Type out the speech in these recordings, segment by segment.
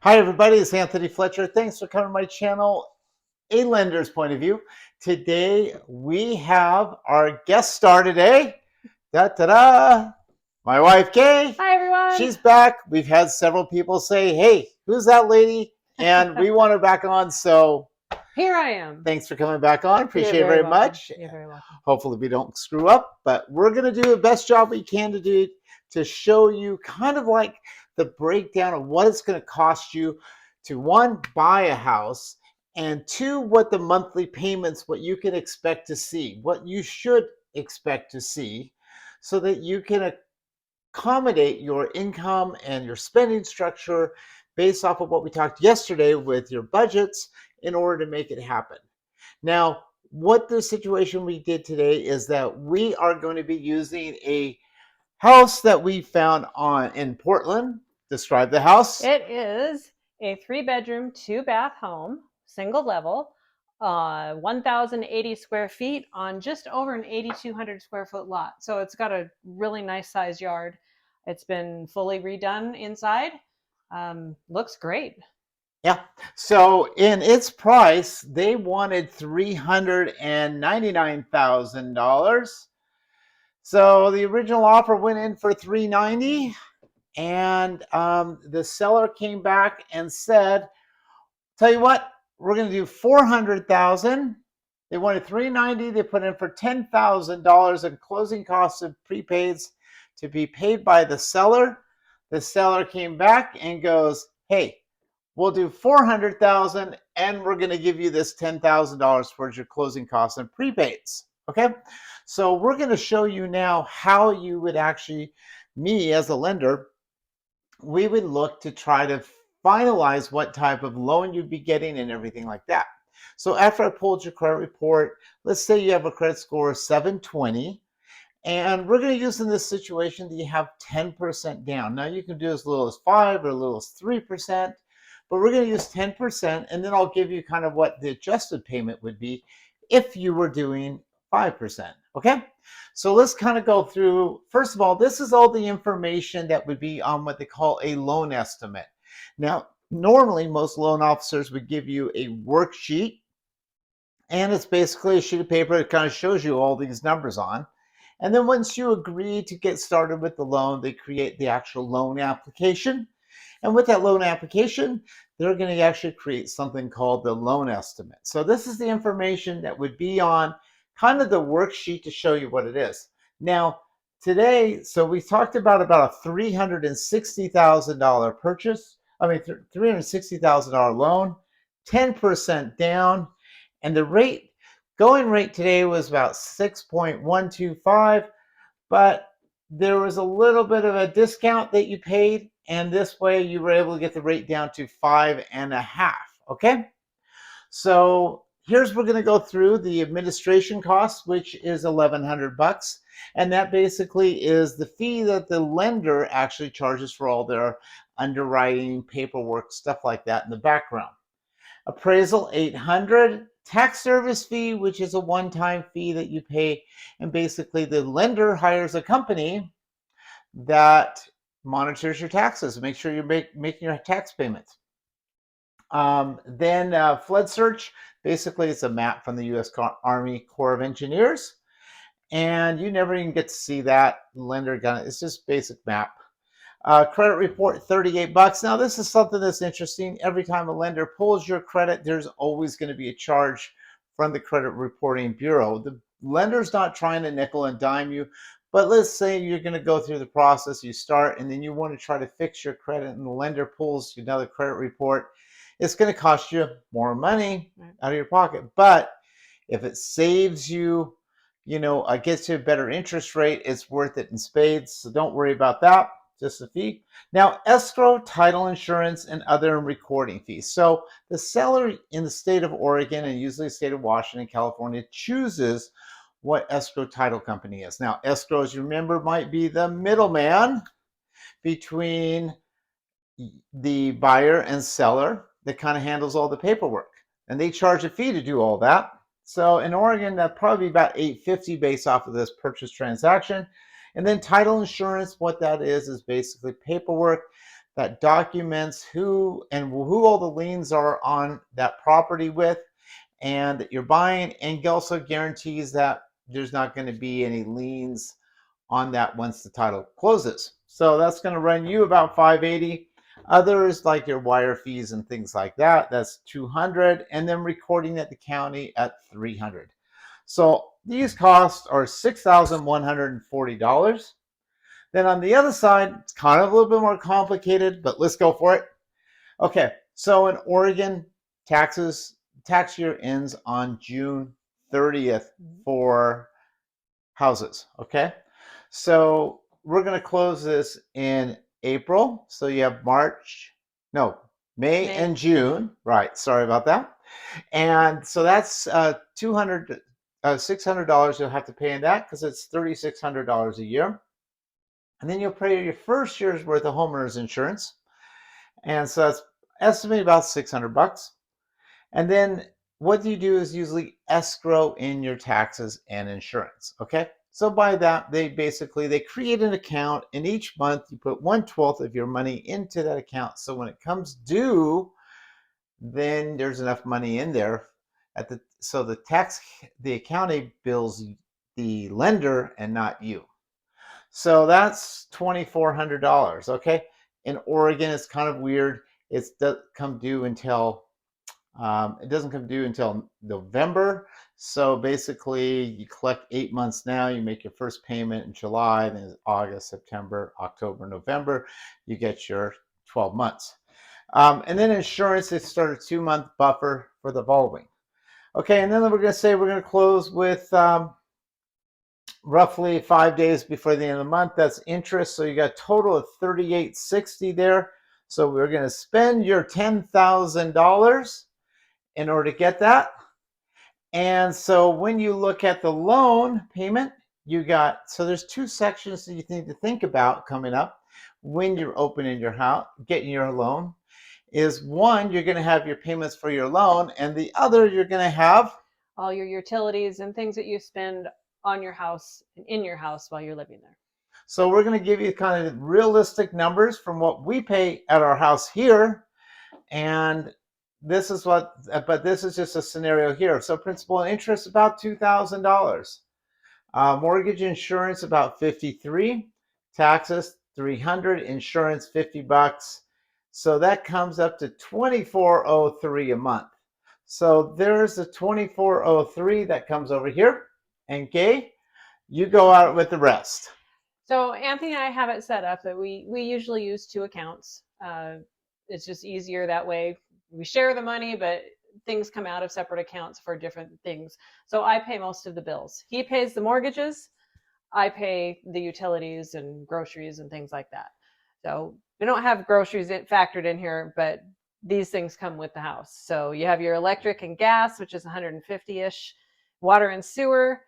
Hi, everybody. It's Anthony Fletcher. Thanks for coming to my channel, A Lender's Point of View. Today, we have our guest star today. Da-da-da! My wife, Kay. Hi, everyone. She's back. We've had several people say, hey, who's that lady? And we want her back on, so Here I am. thanks for coming back on. Appreciate it very much. You're very welcome. Hopefully we don't screw up, but we're going to do the best job we can to show you kind of like the breakdown of what it's going to cost you to, one, buy a house, and two, what the monthly payments, what you can expect to see, what you should expect to see, so that you can accommodate your income and your spending structure based off of what we talked yesterday with your budgets in order to make it happen. Now, what the situation we did today is that we are going to be using a house that we found in Portland. Describe the house. It is a 3-bedroom, 2-bath home, single level, 1,080 square feet on just over an 8,200 square foot lot. So it's got a really nice size yard. It's been fully redone inside. Looks great. Yeah. So in its price, they wanted $399,000. So the original offer went in for $390,000, and the seller came back and said, "Tell you what, we're going to do $400,000." They wanted $390,000. They put in for $10,000 in closing costs of prepaids to be paid by the seller. The seller came back and goes, "Hey, we'll do $400,000, and we're going to give you this $10,000 towards your closing costs and prepaids." Okay, so we're going to show you now how you would actually, me as a lender, we would look to try to finalize what type of loan you'd be getting and everything like that. So after I pulled your credit report, let's say you have a credit score of 720, and we're going to use in this situation that you have 10% down. Now you can do as little as 5 or as little as 3%, but we're going to use 10%, and then I'll give you kind of what the adjusted payment would be if you were doing 5%. Okay, so let's kind of go through. First of all, this is all the information that would be on what they call a loan estimate. Now, normally most loan officers would give you a worksheet, and it's basically a sheet of paper that kind of shows you all these numbers on. And then once you agree to get started with the loan, they create the actual loan application. And with that loan application, they're going to actually create something called the loan estimate. So this is the information that would be on kind of the worksheet to show you what it is. Now, today, so we talked about a $360,000 purchase, $360,000 loan, 10% down, and the going rate today was about 6.125, but there was a little bit of a discount that you paid, and this way you were able to get the rate down to 5.5. Okay, so here's, we're going to go through the administration costs, which is $1,100, and that basically is the fee that the lender actually charges for all their underwriting, paperwork, stuff like that in the background. Appraisal, $800. Tax service fee, which is a one-time fee that you pay, and basically the lender hires a company that monitors your taxes, make sure you're making your tax payments. Then flood search, basically it's a map from the U.S. Army Corps of Engineers, and you never even get to see that. Lender gun, it's just basic map. Credit report, $38. Now this is something that's interesting. Every time a lender pulls your credit, there's always going to be a charge from the Credit Reporting Bureau. The lender's not trying to nickel and dime you, but let's say you're going to go through the process, you start, and then you want to try to fix your credit, and the lender pulls another credit report. It's going to cost you more money out of your pocket. But if it saves you, gets you a better interest rate, it's worth it in spades. So don't worry about that. Just a fee. Now, escrow, title insurance, and other recording fees. So the seller in the state of Oregon, and usually the state of Washington, California, chooses what escrow title company is. Now, escrow, as you remember, might be the middleman between the buyer and seller that kind of handles all the paperwork. And they charge a fee to do all that. So in Oregon, that'd probably be about $850 based off of this purchase transaction. And then title insurance, what that is basically paperwork that documents who all the liens are on that property with, and that you're buying, and also guarantees that there's not going to be any liens on that once the title closes. So that's going to run you about 580. Others like your wire fees and things like that, that's 200, and then recording at the county at 300. So these costs are $6,140. Then on the other side, it's kind of a little bit more complicated, but let's go for it. Okay, so in Oregon, tax year ends on June 30th for houses. Okay, so we're going to close this in April. So you have May and June. Right, sorry about that. And so that's $600 you'll have to pay in that, because it's $3,600 a year. And then you'll pay your first year's worth of homeowners insurance. And so that's estimated about 600 bucks. And then what you do is usually escrow in your taxes and insurance. Okay. So by that, they create an account, and each month you put 1/12 of your money into that account. So when it comes due, then there's enough money in there so the county bills the lender and not you. So that's $2,400. Okay. In Oregon, it's kind of weird. It doesn't come due until November. So basically, you collect 8 months now. You make your first payment in July, then August, September, October, November. You get your 12 months. And then insurance, they start a 2-month buffer for the following. Okay, and then we're going to close with roughly 5 days before the end of the month. That's interest. So you got a total of $3,860 there. So we're going to spend your $10,000 in order to get that. And so when you look at the loan payment, so there's 2 sections that you need to think about coming up when you're opening your house, getting your loan. Is one, you're going to have your payments for your loan, and the other, you're going to have all your utilities and things that you spend on your house and in your house while you're living there. So we're going to give you kind of realistic numbers from what we pay at our house here. And this is just a scenario here. So principal and interest, about $2,000. Mortgage insurance, about $53. Taxes, $300. Insurance, $50. So that comes up to $2,403 a month. So there's the $2,403 that comes over here. And Kay, you go out with the rest. So Anthony and I have it set up that we usually use 2 accounts. It's just easier that way. We share the money, but things come out of separate accounts for different things. So I pay most of the bills. He pays the mortgages. I pay the utilities and groceries and things like that. So we don't have groceries factored in here, but these things come with the house. So you have your electric and gas, which is 150-ish, water and sewer,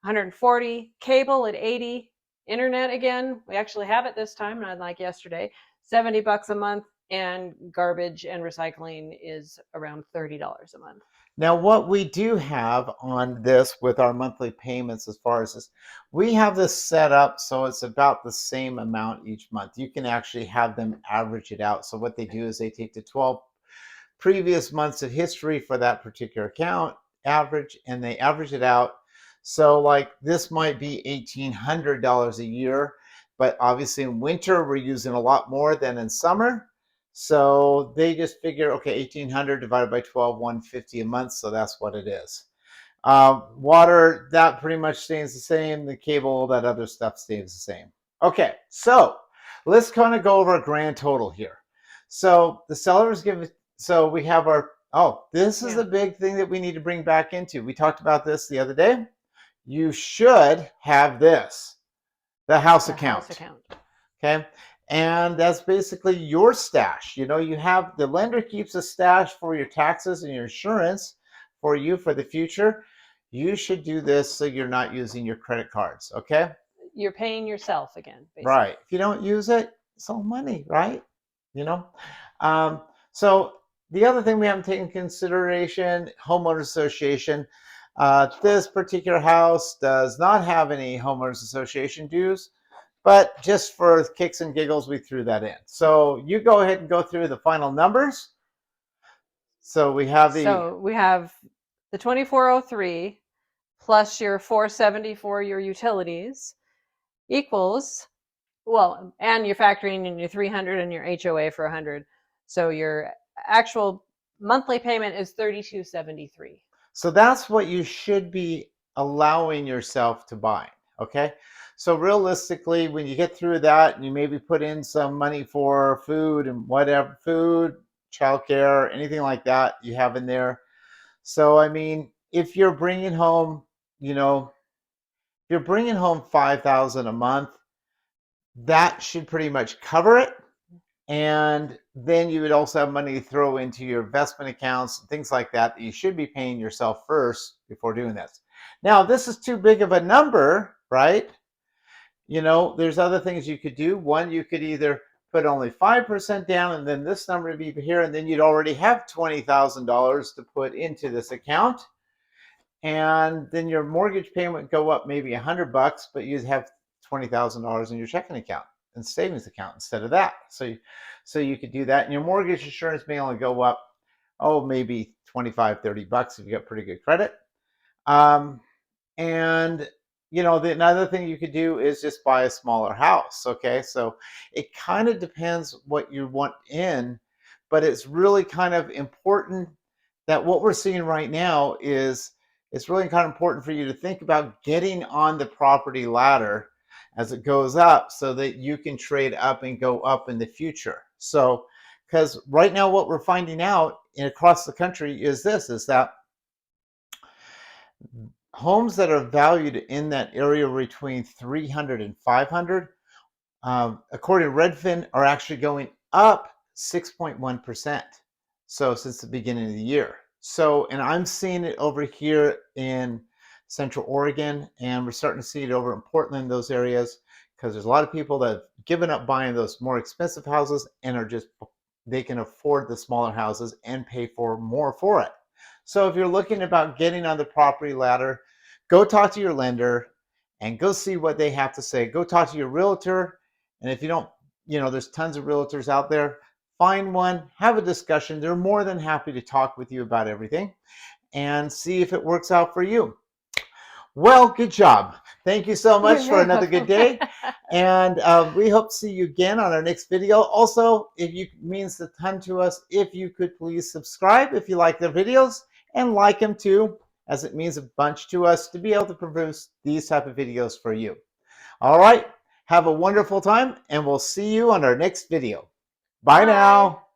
140, cable at 80, internet again, we actually have it this time, not like yesterday, $70 a month, and garbage and recycling is around $30 a month. Now, what we do have on this with our monthly payments, as far as this, we have this set up so it's about the same amount each month. You can actually have them average it out. So what they do is they take the 12 previous months of history for that particular account, and they average it out. So like this might be $1,800 a year, but obviously in winter we're using a lot more than in summer. So they just figure, okay, 1,800 divided by 12, 150 a month. So that's what it is. Water, that pretty much stays the same. The cable, that other stuff stays the same. Okay, so let's kind of go over a grand total here. So the sellers so we have this is the big thing that we need to bring back into. We talked about this the other day. You should have this, the house account. Okay. And that's basically your stash. You have the lender keeps a stash for your taxes and your insurance for you for the future. You should do this so you're not using your credit cards. Okay. You're paying yourself again. Basically. Right. If you don't use it, it's all money, right? So the other thing we haven't taken into consideration, homeowners association. This particular house does not have any homeowners association dues. but just for kicks and giggles, we threw that in. So you go ahead and go through the final numbers. So we have the So we have the 2403 plus your 470 for your utilities equals, well, and you're factoring in your 300 and your HOA for 100. So your actual monthly payment is 3273. So that's what you should be allowing yourself to buy. Okay. So realistically, when you get through that and you maybe put in some money for food and whatever, food, childcare, anything like that you have in there. So, I mean, if you're bringing home, you know, if you're bringing home 5,000 a month, that should pretty much cover it. And then you would also have money to throw into your investment accounts and things like that that you should be paying yourself first before doing this. Now, this is too big of a number, right? You know, there's other things you could do. One, you could either put only 5% down and then this number would be here, and then you'd already have $20,000 to put into this account. And then your mortgage payment would go up maybe $100, but you'd have $20,000 in your checking account and savings account instead of that. So you could do that. And your mortgage insurance may only go up, oh, maybe 25, $30 if you got pretty good credit. And you know, another thing you could do is just buy a smaller house. Okay, so it kind of depends what you want in, but it's really kind of important that what we're seeing right now is it's really kind of important for you to think about getting on the property ladder as it goes up so that you can trade up and go up in the future. So, because right now what we're finding out across the country is this, is that homes that are valued in that area between 300 and 500, according to Redfin, are actually going up 6.1%. So since the beginning of the year. So, and I'm seeing it over here in Central Oregon, and we're starting to see it over in Portland, those areas, because there's a lot of people that have given up buying those more expensive houses and are just, they can afford the smaller houses and pay for more for it. So if you're looking about getting on the property ladder, go talk to your lender and go see what they have to say. Go talk to your realtor. And if you don't, you know, there's tons of realtors out there. Find one, have a discussion. They're more than happy to talk with you about everything and see if it works out for you. Well, good job. Thank you so much for another good day. And we hope to see you again on our next video. Also, if you means a ton to us, if you could please subscribe if you like the videos, and like them too, as it means a bunch to us to be able to produce these type of videos for you. All right. Have a wonderful time, and we'll see you on our next video. Bye Bye. now.